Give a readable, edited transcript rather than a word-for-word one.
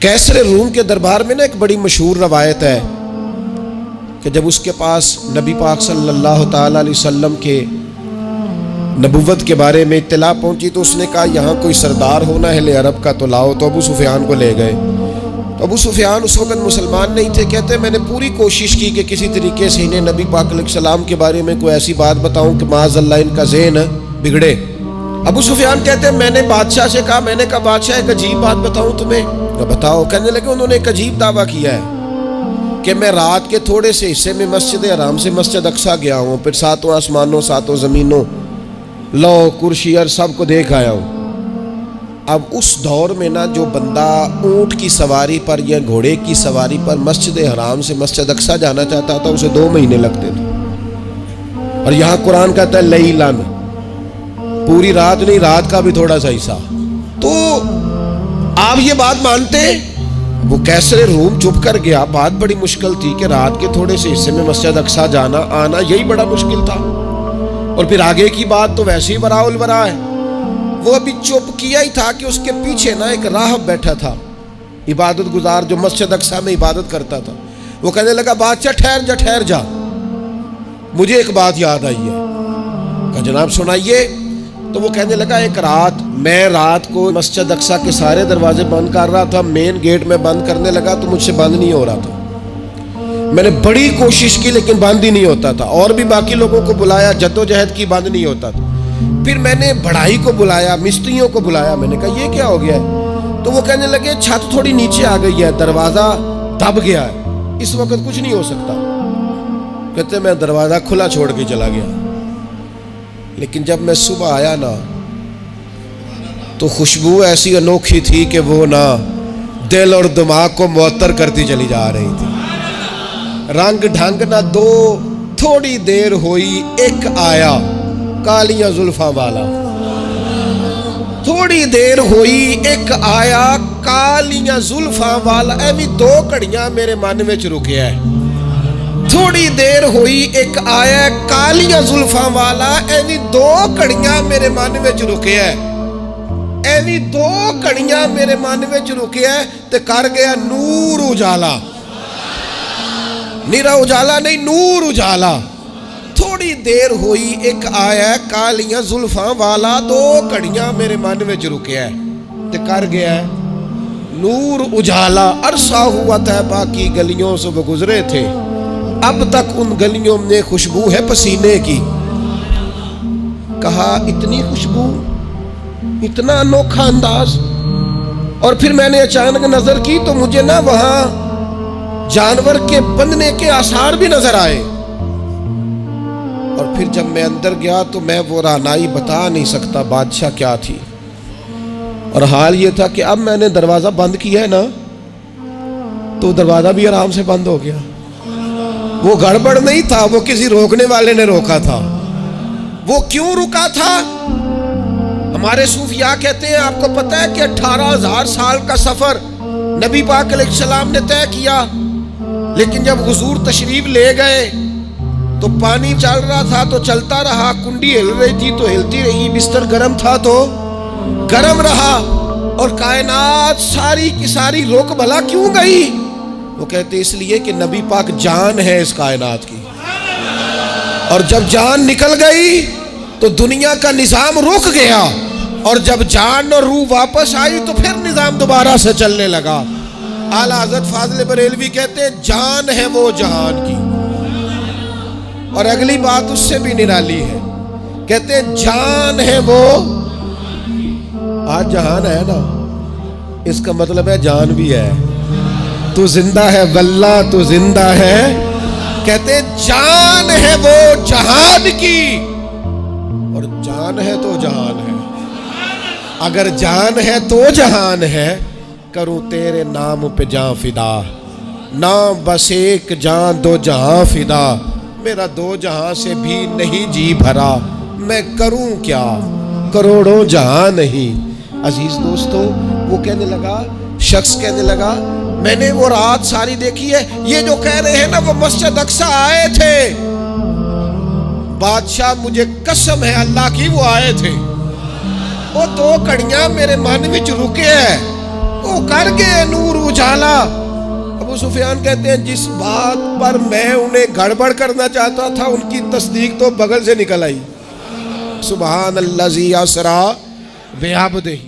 کیسر روم کے دربار میں نا ایک بڑی مشہور روایت ہے کہ جب اس کے پاس نبی پاک صلی اللہ تعالی علیہ وسلم کے نبوت کے بارے میں اطلاع پہنچی تو اس نے کہا یہاں کوئی سردار ہونا اہل عرب کا تو لاؤ، تو ابو سفیان کو لے گئے۔ تو ابو سفیان اس وقت مسلمان نہیں تھے، کہتے میں نے پوری کوشش کی کہ کسی طریقے سے انہیں نبی پاک علیہ السلام کے بارے میں کوئی ایسی بات بتاؤں کہ معاذ اللہ ان کا ذہن بگڑے۔ ابو سفیان کہتے ہیں میں نے بادشاہ سے کہا، میں نے کہا بادشاہ ایک عجیب بات بتاؤں تمہیں؟ بتاؤ۔ کہنے لگے انہوں نے ایک عجیب دعویٰ کیا ہے کہ میں رات کے تھوڑے سے حصے میں مسجد حرام سے مسجد اقصیٰ گیا ہوں، پھر ساتوں آسمانوں ساتوں زمینوں لو کرسی اور سب کو دیکھ آیا ہوں۔ اب اس دور میں نا جو بندہ اونٹ کی سواری پر یا گھوڑے کی سواری پر مسجد حرام سے مسجد اقصیٰ جانا چاہتا تھا اسے 2 مہینے لگتے تھے، اور یہاں قرآن کہتا ہے لیلن، پوری رات نہیں، رات کا بھی تھوڑا سا حصہ۔ تو آپ یہ بات مانتے؟ وہ کیسر روم چپ کر گیا، بات بڑی مشکل تھی کہ رات کے تھوڑے سے حصے میں مسجد اقصیٰ جانا آنا یہی بڑا مشکل تھا، اور پھر آگے کی بات تو ویسے ہی براء البراء ہے۔ وہ ابھی چپ کیا ہی تھا کہ اس کے پیچھے نا ایک راہب بیٹھا تھا، عبادت گزار جو مسجد اقصیٰ میں عبادت کرتا تھا۔ وہ کہنے لگا بادشاہ ٹھہر جا، مجھے ایک بات یاد آئی ہے۔ کہا جناب سنائیے۔ تو وہ کہنے لگا ایک رات میں کو مسجد اقصیٰ کے سارے دروازے بند کر رہا تھا، مین گیٹ میں بند کرنے لگا تو مجھ سے بند نہیں ہو رہا تھا، میں نے بڑی کوشش کی لیکن بند ہی نہیں ہوتا تھا، اور بھی باقی لوگوں کو بلایا، جدوجہد کی، بند نہیں ہوتا تھا۔ پھر میں نے بڑھائی کو بلایا، مستریوں کو بلایا، میں نے کہا یہ کیا ہو گیا ہے؟ تو وہ کہنے لگے چھت تھوڑی نیچے آ گئی ہے، دروازہ دب گیا ہے، اس وقت کچھ نہیں ہو سکتا۔ کہتے میں دروازہ کھلا چھوڑ کے چلا گیا، لیکن جب میں صبح آیا نا تو خوشبو ایسی انوکھی تھی کہ وہ نا دل اور دماغ کو معطر کرتی چلی جا رہی تھی۔ رنگ ڈھنگ نہ دو، تھوڑی دیر ہوئی ایک آیا کالیاں زلفاں والا، تھوڑی دیر ہوئی ایک آیا کالیاں زلفاں والا، ایویں 2 گھڑیاں میرے من وچ رکیا ہے۔ تھوڑی دیر ہوئی ایک آیا کالیاں زلفاں والا، ایویں 2 گھڑیاں میرے من وچ رکیا ہے، ایویں 2 گھڑیاں میرے من وچ رکیا ہے تے کر گیا نور اجالا، نیرا اجالا نہیں، نور اجالا۔ تھوڑی دیر ہوئی ایک آیا کالیاں زلفاں والا، 2 گھڑیاں میرے من وچ رکیا ہے تے کر گیا ہے نور اجالا۔ عرصہ ہوا طیبہ کی گلیوں سے وہ گزرے تھے، اب تک ان گلیوں میں خوشبو ہے پسینے کی۔ کہا اتنی خوشبو، اتنا انوکھا انداز۔ اور پھر میں نے اچانک نظر کی تو مجھے نا وہاں جانور کے بندنے کے آثار بھی نظر آئے، اور پھر جب میں اندر گیا تو میں وہ رہنائی بتا نہیں سکتا بادشاہ کیا تھی، اور حال یہ تھا کہ اب میں نے دروازہ بند کیا ہے نا تو دروازہ بھی آرام سے بند ہو گیا۔ وہ گڑبڑ نہیں تھا، وہ کسی روکنے والے نے روکا تھا۔ وہ کیوں رکا تھا؟ ہمارے صوفیاء کہتے ہیں آپ کو پتہ ہے کہ 18,000 سال کا سفر نبی پاک علیہ السلام نے طے کیا، لیکن جب حضور تشریف لے گئے تو پانی چل رہا تھا تو چلتا رہا، کنڈی ہل رہی تھی تو ہلتی رہی، بستر گرم تھا تو گرم رہا، اور کائنات ساری کی ساری رک بھلا کیوں گئی؟ وہ کہتے اس لیے کہ نبی پاک جان ہے اس کائنات کی، اور جب جان نکل گئی تو دنیا کا نظام رک گیا، اور جب جان اور روح واپس آئی تو پھر نظام دوبارہ سے چلنے لگا۔ اعلیٰ حضرت فاضل بریلوی کہتے ہیں جان ہے وہ جہان کی، اور اگلی بات اس سے بھی نرالی ہے، کہتے ہیں جان ہے وہ، آج جہان ہے نا، اس کا مطلب ہے جان بھی ہے، تو زندہ ہے واللہ تو زندہ ہے، کہتے جان ہے وہ جہان کی، اور جان ہے تو جہان ہے، اگر جان ہے تو جہان ہے، کروں تیرے نام پہ جان فدا، نام بس ایک جان 2 جہاں فدا، میرا 2 جہاں سے بھی نہیں جی بھرا، میں کروں کیا کروڑوں جہاں نہیں۔ عزیز دوستو، وہ کہنے لگا، شخص کہنے لگا میں نے وہ رات ساری دیکھی ہے، یہ جو کہہ رہے ہیں نا وہ مسجد اقصیٰ آئے تھے، بادشاہ مجھے قسم ہے اللہ کی وہ آئے تھے، وہ 2 گھڑیاں میرے من وچ رکے ہیں، وہ کر گئے نور اجالا. ابو سفیان کہتے ہیں جس بات پر میں انہیں گڑبڑ کرنا چاہتا تھا ان کی تصدیق تو بغل سے نکل آئی. سبحان الذی اسریٰ بعبدہ.